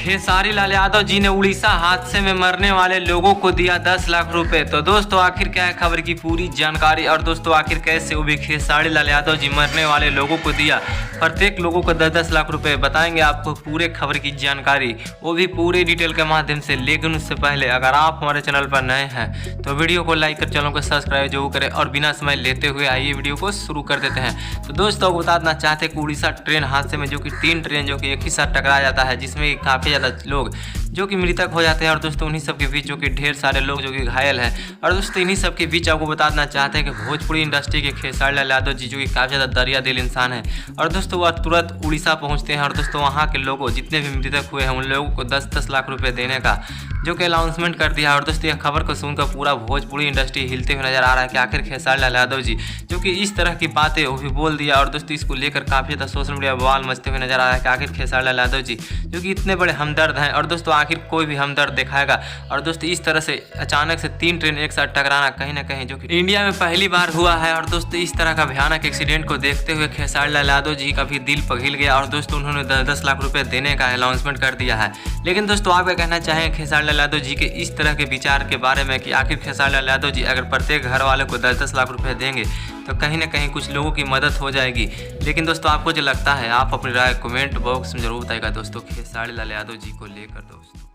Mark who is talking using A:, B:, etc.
A: खेसारी लाल यादव जी ने उड़ीसा हादसे में मरने वाले लोगों को दिया 10 लाख रुपए। तो दोस्तों आखिर क्या है खबर की पूरी जानकारी, और दोस्तों आखिर कैसे वो भी खेसारी लाल यादव जी मरने वाले लोगों को दिया, प्रत्येक लोगों को 10-10 लाख रुपए। बताएंगे आपको पूरे खबर की जानकारी, वो भी पूरे डिटेल के माध्यम से। लेकिन उससे पहले अगर आप हमारे चैनल पर नए हैं तो वीडियो को लाइक कर, चैनल को सब्सक्राइब जरूर करें, और बिना समय लेते हुए आइए वीडियो को शुरू कर देते हैं। तो दोस्तों बता देना चाहते हैं कि उड़ीसा ट्रेन हादसे में जो कि 3 ट्रेन जो कि एक ही साथ टकरा जाता है, जिसमें काफ़ी ज़्यादा लोग जो कि मृतक हो जाते हैं, और दोस्तों उन्हीं सब के बीच जो कि ढेर सारे लोग जो कि घायल हैं। और दोस्तों इन्हीं सब के बीच आपको बता देना चाहते हैं कि भोजपुरी इंडस्ट्री के खेसारी लाल यादव जी जो कि काफ़ी ज़्यादा दरिया दिल इंसान है, और दोस्तों वह तुरंत उड़ीसा पहुंचते हैं, और दोस्तों वहाँ के लोगों जितने भी मृतक हुए हैं उन लोगों को 10-10 लाख रुपये देने का जो कि अनाउंसमेंट कर दिया। और दोस्तों यह खबर को सुनकर पूरा भोजपुरी इंडस्ट्री हिलते हुए नजर आ रहा है कि आखिर खेसारी लाल यादव जी जो कि इस तरह की बातें वो भी बोल दिया। और दोस्तों इसको लेकर काफ़ी ज़्यादा सोशल मीडिया बवाल मचते हुए नजर आ रहा है कि आखिर खेसारी लाल यादव जी जो कि इतने बड़े हमदर्द हैं, और दोस्तों आखिर कोई भी हमदर्द दिखाएगा। और दोस्तों इस तरह से अचानक से 3 ट्रेन एक साथ टकराना कहीं ना कहीं जो कि इंडिया में पहली बार हुआ है। और दोस्तों इस तरह का भयानक एक्सीडेंट को देखते हुए खेसारी लाल यादव जी का भी दिल पिघल गया, और दोस्तों उन्होंने 10-10 लाख रुपये देने का अनाउंसमेंट कर दिया है। लेकिन दोस्तों आप क्या कहना चाहेंगे खेसारी लाल यादव जी के इस तरह के विचार के बारे में कि आखिर खेसारी लाल यादव जी अगर प्रत्येक घर वाले को 10-10 लाख रुपए देंगे तो कहीं ना कहीं कुछ लोगों की मदद हो जाएगी। लेकिन दोस्तों आपको जो लगता है आप अपनी राय कमेंट बॉक्स में जरूर बताइएगा दोस्तों खेसारी लाल यादव जी को लेकर दोस्तों।